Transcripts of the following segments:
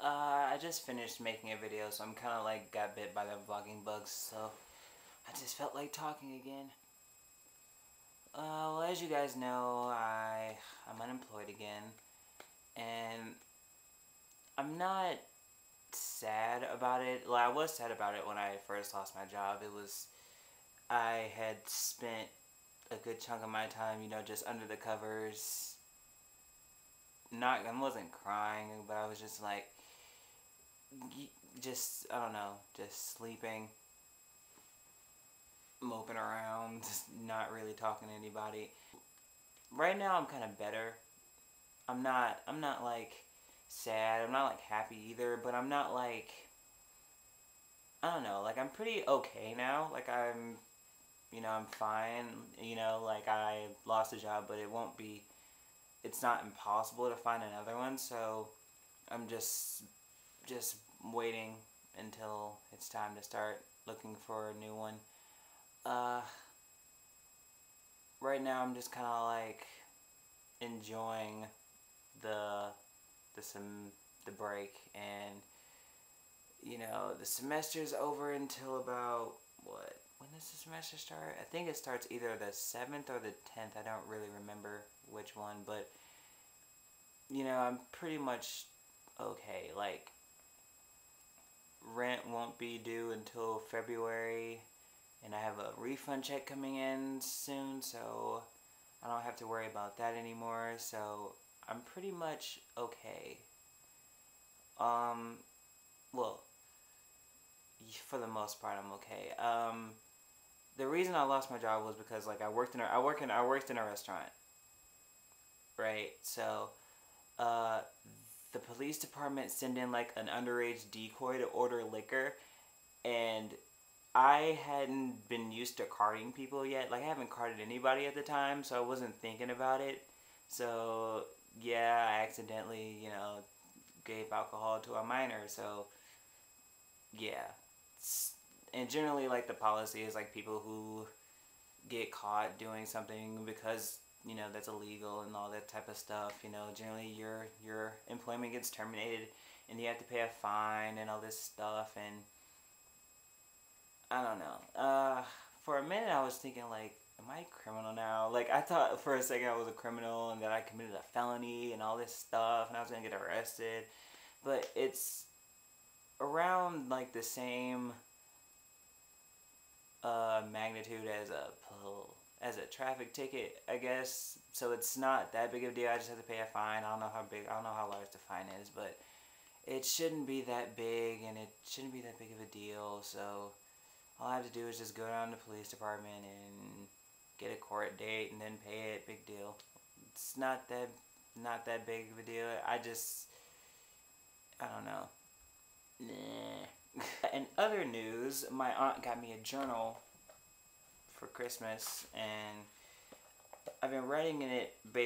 I just finished making a video, so I'm kind of like got bit by the vlogging bugs, so I just felt like talking again. Well, as you guys know, I'm unemployed again, and I'm not sad about it. Well, I was sad about it when I first lost my job. I had spent a good chunk of my time, you know, just under the covers. I wasn't crying, but I was just like, I don't know, just sleeping, moping around, just not really talking to anybody. Right now I'm kind of better. I'm not like sad, I'm not like happy either, but I'm not like, I don't know, like I'm pretty okay now. Like I'm fine, like I lost a job, but it's not impossible to find another one, so I'm just waiting until it's time to start looking for a new one. Right now I'm just kind of like enjoying the break, and the semester's over until about when does the semester start? I think it starts either the 7th or the 10th. I don't really remember which one, but I'm pretty much okay. Like, rent won't be due until February, and I have a refund check coming in soon, so I don't have to worry about that anymore. So I'm pretty much okay. Well, for the most part, I'm okay. The reason I lost my job was because like I worked in a restaurant, right? So, the police department sent in like an underage decoy to order liquor, and I hadn't been used to carding people yet. Like, I haven't carded anybody at the time, so I wasn't thinking about it. So yeah, I accidentally, gave alcohol to a minor. So yeah. And generally, like, the policy is like people who get caught doing something because that's illegal and all that type of stuff, generally your employment gets terminated and you have to pay a fine and all this stuff. And I don't know, for a minute I was thinking, like, am I a criminal now? Like, I thought for a second I was a criminal and that I committed a felony and all this stuff and I was gonna get arrested. But it's around like the same magnitude as a traffic ticket, I guess. So it's not that big of a deal. I just have to pay a fine. I don't know how large the fine is, but it shouldn't be that big, and it shouldn't be that big of a deal. So all I have to do is just go down to the police department and get a court date and then pay it. Big deal. It's not that big of a deal. I don't know. Nah. In other news, my aunt got me a journal for Christmas, and I've been writing in it I've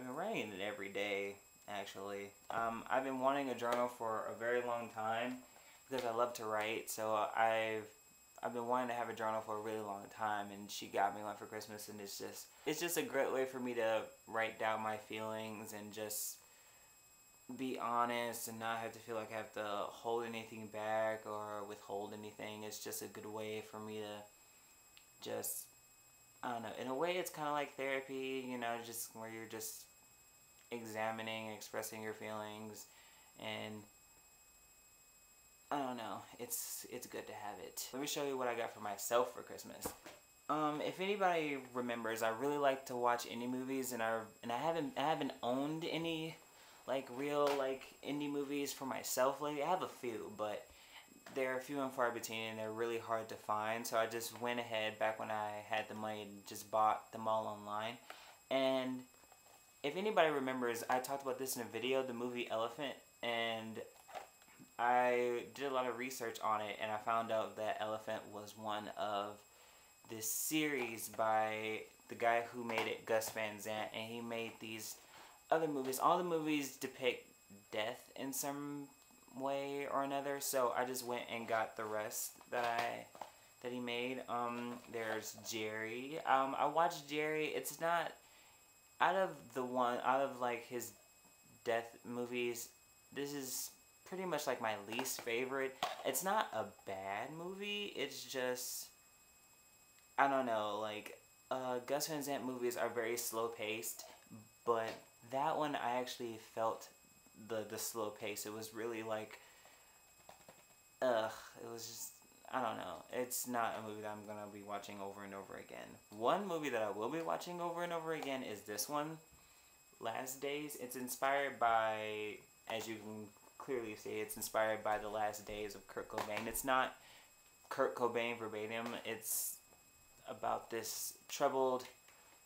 been writing in it every day, actually. I've been wanting a journal for a very long time because I love to write, so I've been wanting to have a journal for a really long time, and she got me one for Christmas, and it's just a great way for me to write down my feelings and just be honest and not have to feel like I have to hold anything back or withhold anything. It's just a good way for me to just, I don't know, in a way it's kind of like therapy, just where you're just examining and expressing your feelings, and I don't know, it's good to have it. Let me show you what I got for myself for Christmas. If anybody remembers, I really like to watch indie movies, and I haven't owned any like real like indie movies for myself lately. I have a few, but they're few and far between, and they're really hard to find. So I just went ahead back when I had the money and just bought them all online. And if anybody remembers, I talked about this in a video, the movie Elephant, and I did a lot of research on it, and I found out that Elephant was one of this series by the guy who made it, Gus Van Sant, and he made these other movies. All the movies depict death in some way or another, so I just went and got the rest that he made. There's Jerry. I watched Jerry. It's not, out of like his death movies, this is pretty much like my least favorite. It's not a bad movie, it's just, I don't know, like, Gus Van Sant movies are very slow paced, but that one I actually felt the slow pace. It was really like, it was just, I don't know. It's not a movie that I'm gonna be watching over and over again. One movie that I will be watching over and over again is this one, Last Days. It's inspired by, as you can clearly see, it's inspired by the last days of Kurt Cobain. It's not Kurt Cobain verbatim. It's about this troubled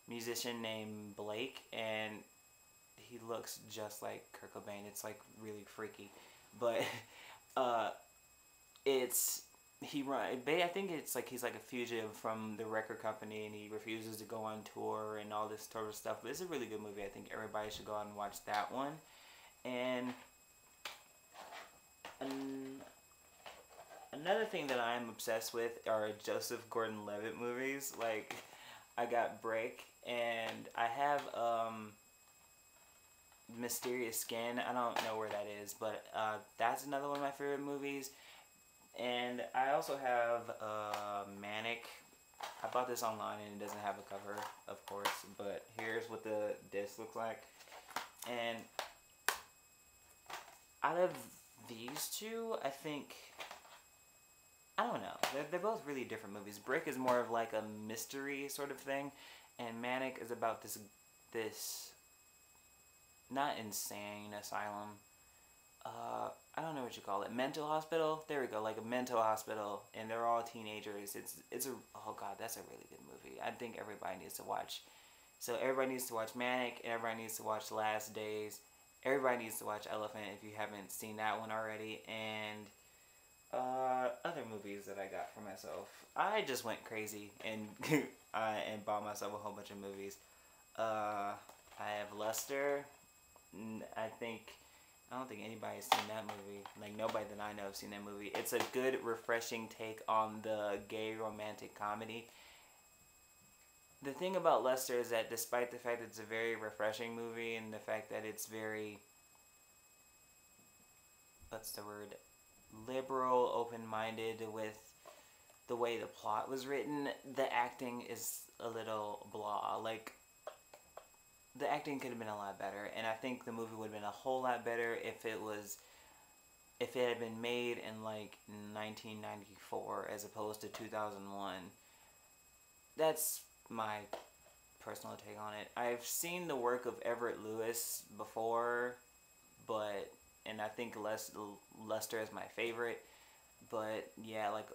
musician named Blake, and he looks just like Kurt Cobain. It's like really freaky, but I think it's like he's like a fugitive from the record company, and he refuses to go on tour and all this sort of stuff. But it's a really good movie. I think everybody should go out and watch that one. And another thing that I'm obsessed with are Joseph Gordon-Levitt movies. Like, I got Break, and I have Mysterious Skin. I don't know where that is, but that's another one of my favorite movies. And I also have Manic. I bought this online and it doesn't have a cover, of course, but here's what the disc looks like. And out of these two, I think, I don't know, they're both really different movies. Brick is more of like a mystery sort of thing, and Manic is about this not insane asylum, I don't know what you call it, mental hospital. There we go, like a mental hospital, and they're all teenagers. It's a, oh god, that's a really good movie. I think everybody needs to watch. So everybody needs to watch Manic, and everybody needs to watch Last Days. Everybody needs to watch Elephant if you haven't seen that one already, and other movies that I got for myself. I just went crazy and and bought myself a whole bunch of movies. I have Lester. I don't think anybody's seen that movie. Like, nobody that I know have seen that movie. It's a good, refreshing take on the gay romantic comedy. The thing about Lester is that despite the fact that it's a very refreshing movie and the fact that it's very, what's the word, liberal, open-minded with the way the plot was written, the acting is a little blah. Like, the acting could have been a lot better, and I think the movie would have been a whole lot better if it had been made in like 1994 as opposed to 2001. That's my personal take on it. I've seen the work of Everett Lewis before, and I think Lester is my favorite, but yeah, like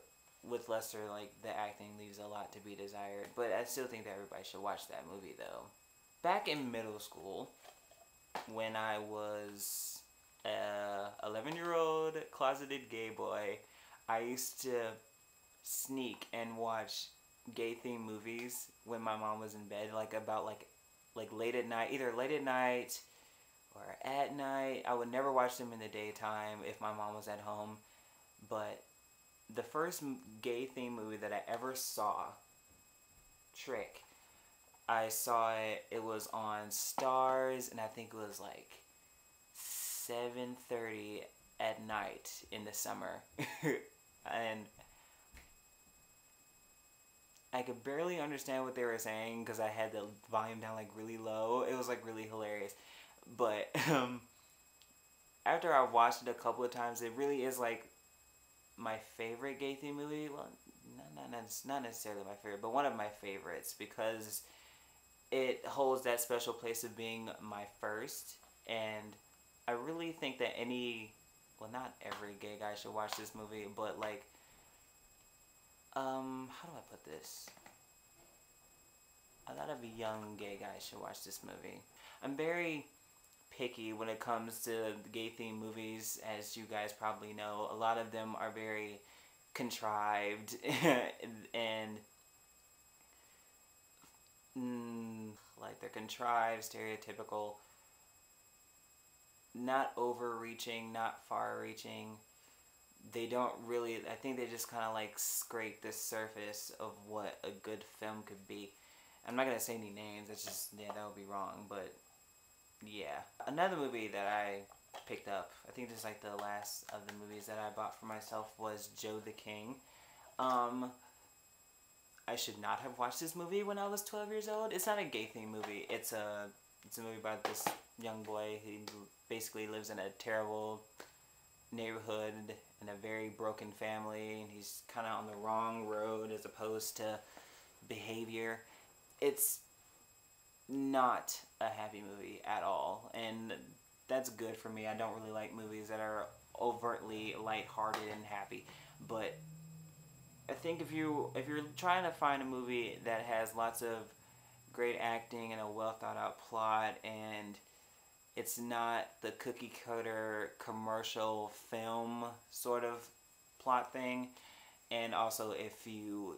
with Lester, like the acting leaves a lot to be desired, but I still think that everybody should watch that movie though. Back in middle school, when I was a 11-year-old closeted gay boy, I used to sneak and watch gay-themed movies when my mom was in bed, like about like late at night, either late at night or at night. I would never watch them in the daytime if my mom was at home, but the first gay-themed movie that I ever saw, Trick, I saw it, it was on Stars, and I think it was like 7:30 at night in the summer. And I could barely understand what they were saying because I had the volume down like really low. It was like really hilarious. But after I watched it a couple of times, it really is like my favorite gay theme movie. Well, not necessarily my favorite, but one of my favorites because it holds that special place of being my first. And I really think that not every gay guy should watch this movie, but like, how do I put this? A lot of young gay guys should watch this movie. I'm very picky when it comes to gay themed movies, as you guys probably know. A lot of them are very contrived and like they're contrived, stereotypical, not overreaching, not far-reaching. They don't really, I think they just kind of like scrape the surface of what a good film could be. I'm not going to say any names, that's just, yeah, that would be wrong, but yeah. Another movie that I picked up. I think this is like the last of the movies that I bought for myself was Joe the King. I should not have watched this movie when I was 12 years old. It's not a gay thing movie. It's a movie about this young boy who basically lives in a terrible neighborhood in a very broken family, and he's kind of on the wrong road as opposed to behavior. It's not a happy movie at all, and that's good for me. I don't really like movies that are overtly lighthearted and happy, but I think if you're trying to find a movie that has lots of great acting and a well thought out plot, and it's not the cookie cutter commercial film sort of plot thing, and also if you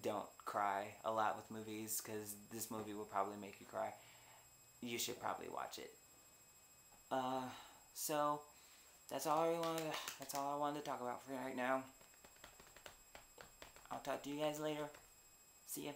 don't cry a lot with movies, because this movie will probably make you cry, you should probably watch it. So that's all I wanted to talk about for right now. I'll talk to you guys later. See ya.